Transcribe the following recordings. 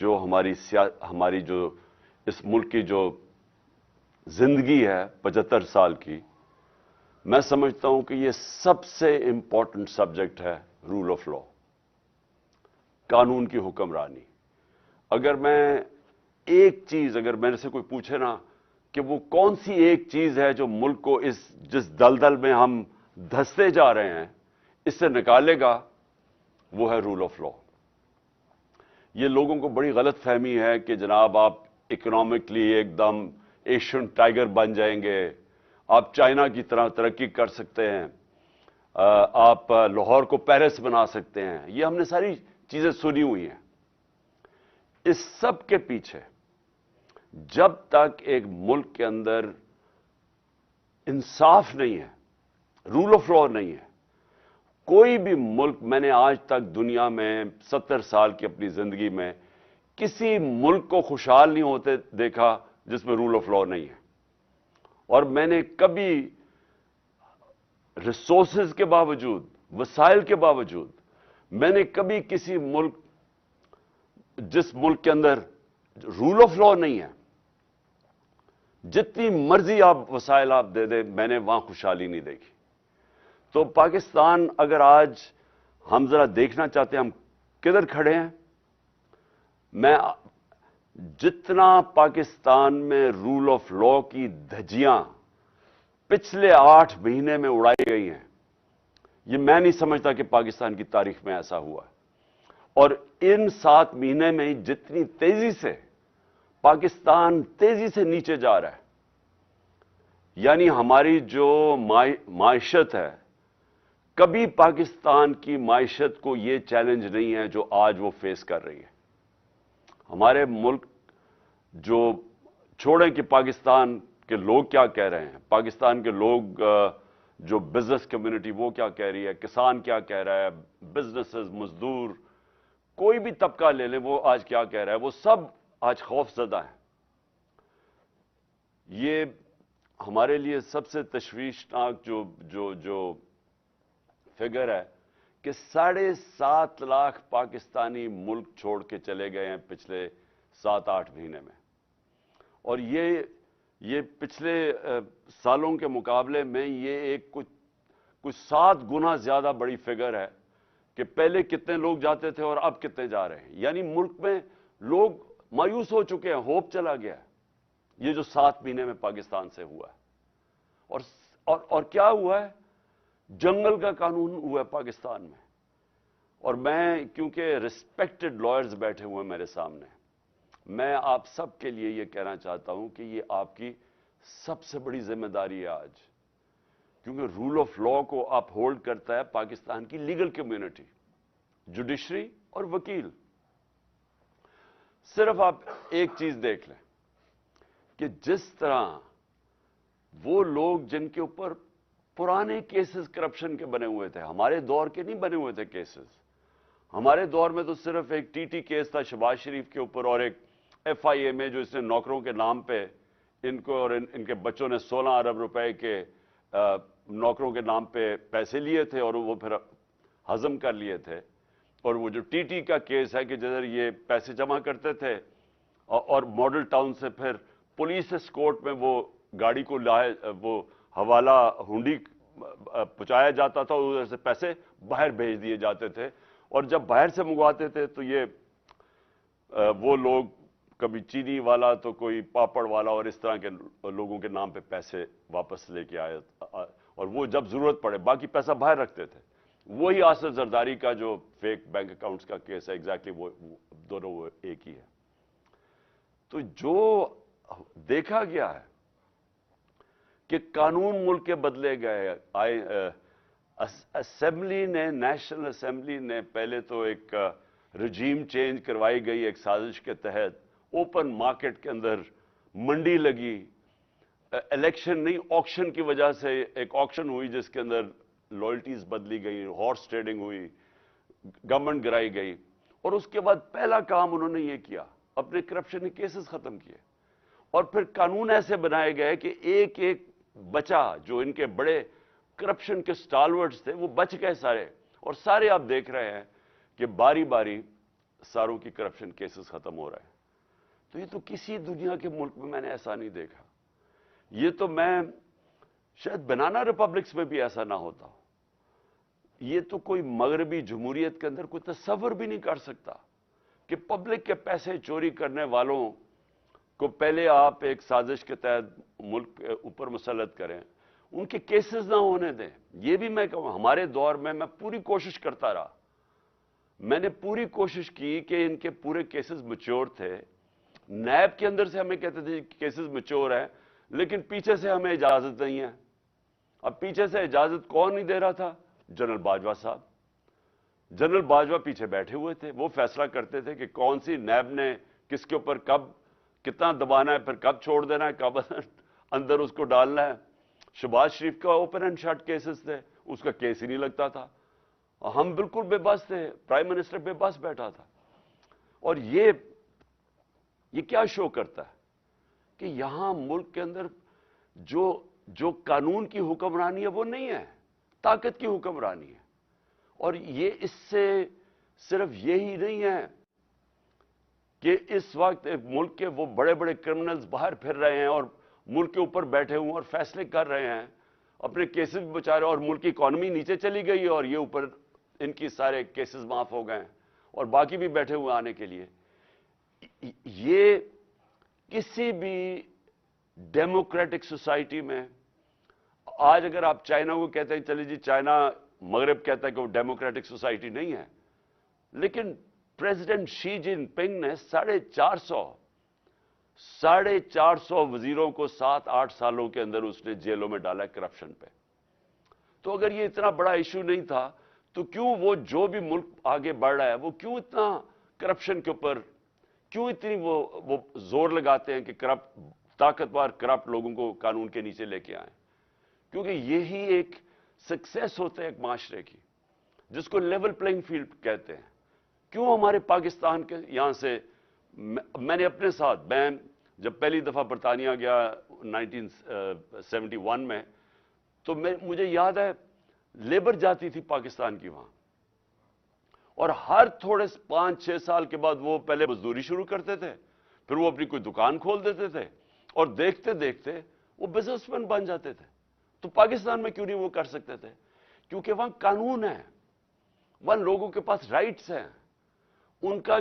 جو ہماری جو اس ملک کی جو زندگی ہے 75 سال کی، میں سمجھتا ہوں کہ یہ سب سے امپورٹنٹ سبجیکٹ ہے رول آف لا، قانون کی حکمرانی۔ اگر میں ایک چیز، اگر میرے سے کوئی پوچھے نا کہ وہ کون سی ایک چیز ہے جو ملک کو جس دلدل میں ہم دھستے جا رہے ہیں اس سے نکالے گا، وہ ہے رول آف لا۔ یہ لوگوں کو بڑی غلط فہمی ہے کہ جناب آپ اکنامکلی ایک دم ایشین ٹائیگر بن جائیں گے، آپ چائنا کی طرح ترقی کر سکتے ہیں، آپ لاہور کو پیرس بنا سکتے ہیں۔ یہ ہم نے ساری چیزیں سنی ہوئی ہیں۔ اس سب کے پیچھے جب تک ایک ملک کے اندر انصاف نہیں ہے، رول آف لا نہیں ہے، کوئی بھی ملک، میں نے آج تک دنیا میں 70 سال کی اپنی زندگی میں کسی ملک کو خوشحال نہیں ہوتے دیکھا جس میں رول آف لا نہیں ہے۔ اور میں نے کبھی ریسورسز کے باوجود، وسائل کے باوجود، میں نے کبھی کسی ملک، جس ملک کے اندر رول آف لا نہیں ہے، جتنی مرضی آپ وسائل آپ دے دیں، میں نے وہاں خوشحالی نہیں دیکھی۔ تو پاکستان، اگر آج ہم ذرا دیکھنا چاہتے ہیں ہم کدھر کھڑے ہیں، میں جتنا پاکستان میں رول آف لا کی دھجیاں پچھلے 8 مہینے میں اڑائی گئی ہیں، یہ میں نہیں سمجھتا کہ پاکستان کی تاریخ میں ایسا ہوا ہے۔ اور ان 7 مہینے میں جتنی تیزی سے پاکستان تیزی سے نیچے جا رہا ہے، یعنی ہماری جو معیشت ہے، کبھی پاکستان کی معیشت کو یہ چیلنج نہیں ہے جو آج وہ فیس کر رہی ہے۔ ہمارے ملک، جو چھوڑیں کہ پاکستان کے لوگ کیا کہہ رہے ہیں، پاکستان کے لوگ، جو بزنس کمیونٹی وہ کیا کہہ رہی ہے، کسان کیا کہہ رہا ہے، بزنسز، مزدور، کوئی بھی طبقہ لے لیں وہ آج کیا کہہ رہا ہے، وہ سب آج خوف زدہ ہیں۔ یہ ہمارے لیے سب سے تشویشناک جو فگر ہے کہ 7.5 لاکھ پاکستانی ملک چھوڑ کے چلے گئے ہیں پچھلے 7-8 مہینے میں۔ اور یہ پچھلے سالوں کے مقابلے میں یہ ایک کچھ 7 گنا زیادہ بڑی فگر ہے کہ پہلے کتنے لوگ جاتے تھے اور اب کتنے جا رہے ہیں۔ یعنی ملک میں لوگ مایوس ہو چکے ہیں، ہوپ چلا گیا ہے۔ یہ جو 7 مہینے میں پاکستان سے ہوا ہے، اور کیا ہوا ہے، جنگل کا قانون ہوا ہے پاکستان میں۔ اور میں، کیونکہ ریسپیکٹڈ لائرز بیٹھے ہوئے ہیں میرے سامنے، میں آپ سب کے لیے یہ کہنا چاہتا ہوں کہ یہ آپ کی سب سے بڑی ذمہ داری ہے آج، کیونکہ رول آف لا کو اپ ہولڈ کرتا ہے پاکستان کی لیگل کمیونٹی، جوڈیشری اور وکیل۔ صرف آپ ایک چیز دیکھ لیں کہ جس طرح وہ لوگ جن کے اوپر پرانے کیسز کرپشن کے بنے ہوئے تھے، ہمارے دور کے نہیں بنے ہوئے تھے کیسز، ہمارے دور میں تو صرف ایک ٹی ٹی کیس تھا شہباز شریف کے اوپر، اور ایک ایف آئی اے میں جو اس نے نوکروں کے نام پہ ان کو اور ان کے بچوں نے 16 ارب روپے کے نوکروں کے نام پہ پیسے لیے تھے اور وہ پھر ہضم کر لیے تھے۔ اور وہ جو ٹی ٹی کا کیس ہے کہ جدھر یہ پیسے جمع کرتے تھے اور ماڈل ٹاؤن سے پھر پولیس اسکورٹ میں وہ گاڑی کو لائے، وہ حوالہ ہنڈی پہنچایا جاتا تھا، ادھر سے پیسے باہر بھیج دیے جاتے تھے، اور جب باہر سے منگواتے تھے تو یہ وہ لوگ، کبھی چینی والا تو کوئی پاپڑ والا، اور اس طرح کے لوگوں کے نام پہ پیسے واپس لے کے آئے، اور وہ جب ضرورت پڑے باقی پیسہ باہر رکھتے تھے۔ وہی آصف زرداری کا جو فیک بینک اکاؤنٹس کا کیس ہے، ایگزیکٹلی وہ دونوں وہ ایک ہی ہے۔ تو جو دیکھا گیا ہے کہ قانون ملک کے بدلے گئے، اسمبلی نے، نیشنل اسمبلی نے پہلے تو ایک رجیم چینج کروائی گئی ایک سازش کے تحت، اوپن مارکیٹ کے اندر منڈی لگی، الیکشن نہیں آکشن کی وجہ سے ایک آکشن ہوئی جس کے اندر لائلٹیز بدلی گئی، ہارس ٹریڈنگ ہوئی، گورنمنٹ گرائی گئی، اور اس کے بعد پہلا کام انہوں نے یہ کیا، اپنے کرپشن کے کیسز ختم کیے، اور پھر قانون ایسے بنائے گئے کہ ایک ایک بچا جو ان کے بڑے کرپشن کے سٹالورٹس تھے وہ بچ گئے سارے، اور سارے آپ دیکھ رہے ہیں کہ باری باری सारों की करप्शन केसेस खत्म हो रहे हैं। तो ये तो किसी दुनिया के मुल्क में मैंने ऐसा नहीं देखा। ये तो मैं शायद बनाना रिपब्लिक्स में भी ऐसा ना होता हो। ये तो कोई मगरबी जमहूरियत के अंदर कोई तसव्वुर भी नहीं कर सकता कि पब्लिक के पैसे चोरी करने वालों को पहले आप एक साजिश के तहत मुल्क के ऊपर मुसल्लत करें, उनके केसेस ना होने दें। ये भी मैं कहूँ, हमारे दौर में मैं पूरी कोशिश करता रहा, मैंने पूरी कोशिश की कि इनके पूरे केसेस मैच्योर थे। नैब के अंदर से हमें कहते थे केसेस मैच्योर है, लेकिन पीछे से हमें इजाजत नहीं है। अब पीछे से इजाजत कौन नहीं दे रहा था? जनरल बाजवा साहब। जनरल बाजवा पीछे बैठे हुए थे, वो फैसला करते थे कि कौन सी नैब ने किसके ऊपर कब कितना दबाना है, फिर कब छोड़ देना है, कब अंदर उसको डालना है। शहबाज शरीफ का ओपन एंड शट केसेस थे, उसका केस ही नहीं लगता था। हम बिल्कुल बेबस थे, प्राइम मिनिस्टर बेबस बैठा था। और ये क्या शो करता है कि यहां मुल्क के अंदर जो कानून की हुक्मरानी है वो नहीं है, ताकत की हुक्मरानी है। और ये इससे सिर्फ यही नहीं है कि इस वक्त मुल्क के वो बड़े बड़े क्रिमिनल्स बाहर फिर रहे हैं और मुल्क के ऊपर बैठे हुए और फैसले कर रहे हैं, अपने केसेस भी बचा रहे हैं, और मुल्क की इकॉनमी नीचे चली गई है और ये ऊपर इनकी सारे केसेस माफ हो गए और बाकी भी बैठे हुए आने के लिए। ये किसी भी डेमोक्रेटिक सोसाइटी में, आज अगर आप चाइना को कहते हैं, चलिए जी चाइना, मगरब कहता है कि वो डेमोक्रेटिक सोसाइटी नहीं है, लेकिन प्रेसिडेंट शी जिनपिंग ने 450 वजीरों को 7-8 सालों के अंदर उसने जेलों में डाला करप्शन पे। तो अगर ये इतना बड़ा इशू नहीं था तो क्यों वो जो भी मुल्क आगे बढ़ रहा है वो क्यों इतना करप्शन के ऊपर क्यों इतनी वो जोर लगाते हैं कि ताकतवर करप्ट लोगों को कानून के नीचे लेके आए? क्योंकि यही एक सक्सेस होता है एक माशरे की, जिसको लेवल प्लेइंग फील्ड कहते हैं। क्यों हमारे पाकिस्तान के यहां से, मैंने अपने साथ, मैं जब पहली दफा बरतानिया गया 1971 में, तो मुझे याद है लेबर जाती थी पाकिस्तान की वहां, और हर थोड़े 5-6 साल के बाद वो पहले मजदूरी शुरू करते थे, फिर वो अपनी कोई दुकान खोल देते थे और देखते देखते वो बिजनेसमैन बन जाते थे। तो पाकिस्तान में क्यों नहीं वो कर सकते थे? क्योंकि वहां कानून है, वहां लोगों के पास राइट्स हैं, उनका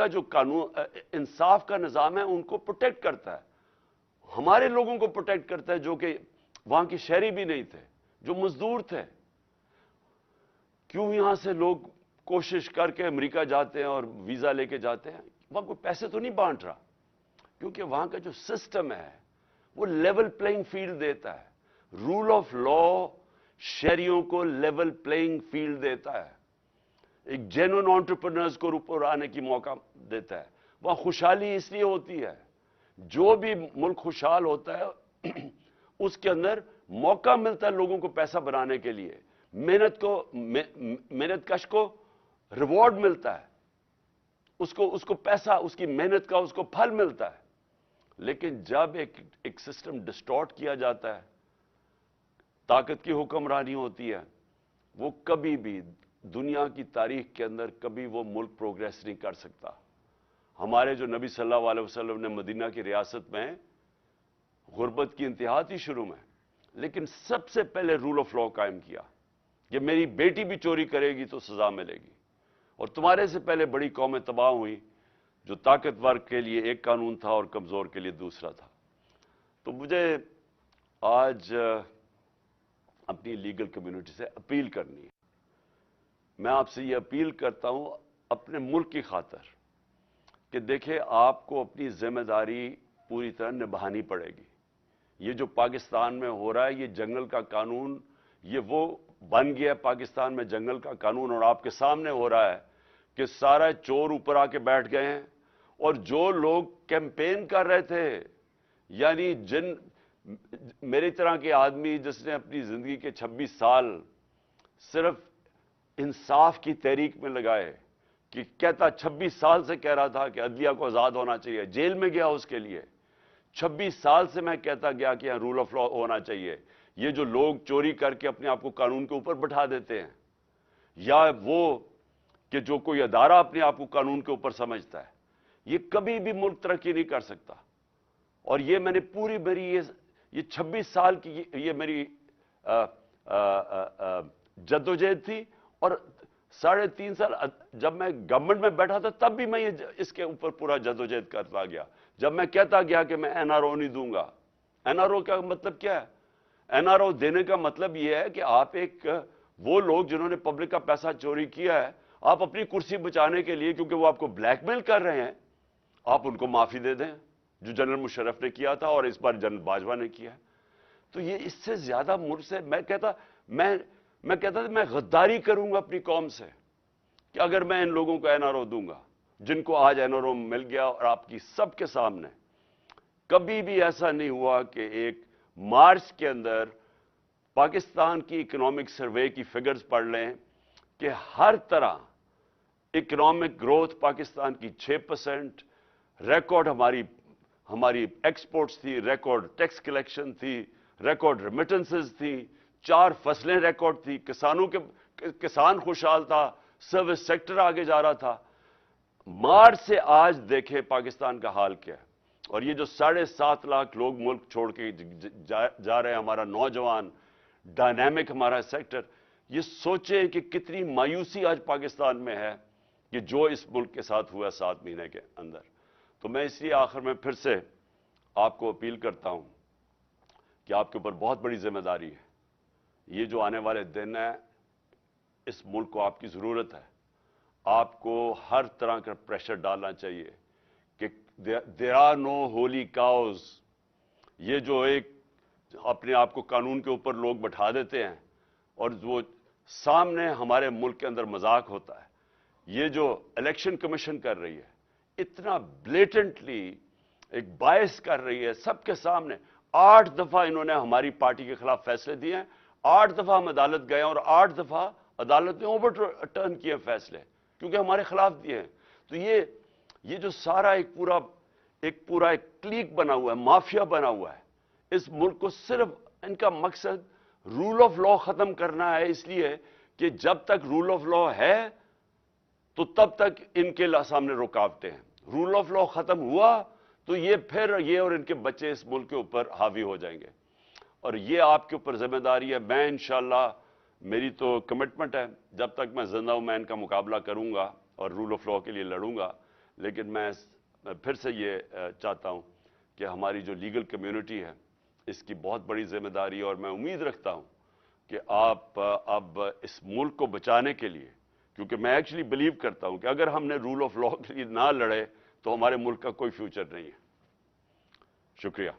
जो कानून इंसाफ का निजाम है उनको प्रोटेक्ट करता है, हमारे लोगों को प्रोटेक्ट करता है जो कि वहां के शहरी भी नहीं थे, जो मजदूर थे। क्यों यहां से लोग कोशिश करके अमेरिका जाते हैं और वीजा लेके जाते हैं? वहां कोई पैसे तो नहीं बांट रहा, क्योंकि वहां का जो सिस्टम है वो लेवल प्लेइंग फील्ड देता है। रूल ऑफ लॉ शहरियों को लेवल प्लेइंग फील्ड देता है, एक जेन्युइन एंटरप्रेन्योर्स को ऊपर आने की मौका देता है। वहां खुशहाली इसलिए होती है, जो भी मुल्क खुशहाल होता है उसके अंदर मौका मिलता है लोगों को पैसा बनाने के लिए, मेहनतकश को रिवॉर्ड मिलता है, उसको पैसा, उसकी मेहनत का उसको फल मिलता है। लेकिन जब एक सिस्टम डिस्टॉर्ट किया जाता है, ताकत की हुक्मरानी होती है, वो कभी भी दुनिया की तारीख के अंदर कभी वो मुल्क प्रोग्रेस नहीं कर सकता। हमारे जो नबी सल्लल्लाहु अलैहि वसल्लम ने मदीना की रियासत में गुर्बत की इंतहा थी शुरू में, लेकिन सबसे पहले रूल ऑफ लॉ कायम किया कि मेरी बेटी भी चोरी करेगी तो सजा मिलेगी, और तुम्हारे से पहले बड़ी कौमें तबाह हुई जो ताकतवर के लिए एक कानून था और कमजोर के लिए दूसरा था। तो मुझे आज अपनी लीगल कम्युनिटी से अपील करनी है, मैं आपसे ये अपील करता हूं अपने मुल्क की खातिर कि देखिए आपको अपनी जिम्मेदारी पूरी तरह निभानी पड़ेगी। ये जो पाकिस्तान में हो रहा है, ये जंगल का कानून, ये वो बन गया पाकिस्तान में जंगल का कानून, और आपके सामने हो रहा है कि सारा चोर ऊपर आके बैठ गए हैं, और जो लोग कैंपेन कर रहे थे, यानी मेरी तरह के आदमी जिसने अपनी जिंदगी के 26 साल सिर्फ इंसाफ की तहरीक में लगाए, कि कहता 26 साल से कह रहा था कि अदलिया को आजाद होना चाहिए, जेल में गया उसके लिए। 26 साल से मैं कहता गया कि यहां रूल ऑफ लॉ होना चाहिए। ये जो लोग चोरी करके अपने आप को कानून के ऊपर बैठा देते हैं, या वो کہ जो कोई अदारा अपने आप को कानून के ऊपर समझता है, ये कभी भी मुल्क तरक्की नहीं कर सकता। और ये मैंने पूरी मेरी ये 26 साल की ये मेरी जद्दोजहद थी, और 3.5 साल जब मैं गवर्नमेंट में बैठा था तब भी मैं इसके ऊपर पूरा जद्दोजहद करता गया। जब मैं कहता गया कि मैं एनआरओ नहीं दूंगा, एनआरओ का मतलब क्या है? एनआरओ देने का मतलब यह है कि आप वो लोग जिन्होंने पब्लिक का पैसा चोरी किया है, आप अपनी कुर्सी बचाने के लिए, क्योंकि वो आपको ब्लैकमेल कर रहे हैं, आप उनको माफी दे दें, जो जनरल मुशर्रफ ने किया था और इस बार जनरल बाजवा ने किया। तो ये इससे ज्यादा मुझसे मैं कहता मैं गद्दारी करूंगा अपनी कौम से कि अगर मैं इन लोगों को एनआरओ दूंगा, जिनको आज एनआरओ मिल गया। और आपकी सबके सामने कभी भी ऐसा नहीं हुआ कि एक मार्च के अंदर पाकिस्तान की इकोनॉमिक सर्वे की फिगर्स पढ़ लें कि हर तरह इकोनॉमिक ग्रोथ पाकिस्तान की 6%, रिकॉर्ड हमारी एक्सपोर्ट्स थी, रिकॉर्ड टैक्स कलेक्शन थी, रिकॉर्ड रेमिटेंसेस थी, 4 फसलें रिकॉर्ड थी, किसान खुशहाल था, सर्विस सेक्टर आगे जा रहा था। मार्च से आज देखें पाकिस्तान का हाल क्या है। और ये जो 7.5 लाख लोग मुल्क छोड़ के जा रहे हैं, हमारा नौजवान डायनामिक हमारा सेक्टर, ये सोचें कि कितनी मायूसी आज पाकिस्तान में है कि जो इस मुल्क के साथ हुआ 7 महीने के अंदर। तो मैं इसलिए आखिर में फिर से आपको अपील करता हूं कि आपके ऊपर बहुत बड़ी जिम्मेदारी है। ये जो आने वाले दिन है, इस मुल्क को आपकी जरूरत है। आपको हर तरह का प्रेशर डालना चाहिए कि there are no holy cows. ये जो एक अपने आप को कानून के ऊपर लोग बैठा देते हैं और वो सामने हमारे मुल्क के अंदर मजाक होता है। ये जो इलेक्शन कमीशन कर रही है, इतना ब्लेटेंटली एक बायस कर रही है सबके सामने। 8 दफा इन्होंने हमारी पार्टी के खिलाफ फैसले दिए हैं, 8 दफा हम अदालत गए और 8 दफा अदालत ने ओवरटर्न किए फैसले, क्योंकि हमारे खिलाफ दिए हैं। तो ये जो सारा एक पूरा क्लीक बना हुआ है, माफिया बना हुआ है इस मुल्क को, सिर्फ इनका मकसद रूल ऑफ लॉ खत्म करना है। इसलिए कि जब तक रूल ऑफ लॉ है तो तब तक इनके सामने रुकावटें हैं। रूल ऑफ लॉ खत्म हुआ तो ये और इनके बच्चे इस मुल्क के ऊपर हावी हो जाएंगे। और ये आपके ऊपर जिम्मेदारी है। मैं इंशाअल्लाह, मेरी तो कमिटमेंट है, जब तक मैं जिंदा हूं मैं इनका मुकाबला करूंगा और रूल ऑफ लॉ के लिए लड़ूंगा। लेकिन मैं फिर से ये चाहता हूं कि हमारी जो लीगल कम्युनिटी है, इसकी बहुत बड़ी जिम्मेदारी है। और मैं उम्मीद रखता हूं कि आप अब इस मुल्क को बचाने के लिए, क्योंकि मैं एक्चुअली बिलीव करता हूं कि अगर हमने रूल ऑफ लॉ के लिए ना लड़े तो हमारे मुल्क का कोई फ्यूचर नहीं है। शुक्रिया।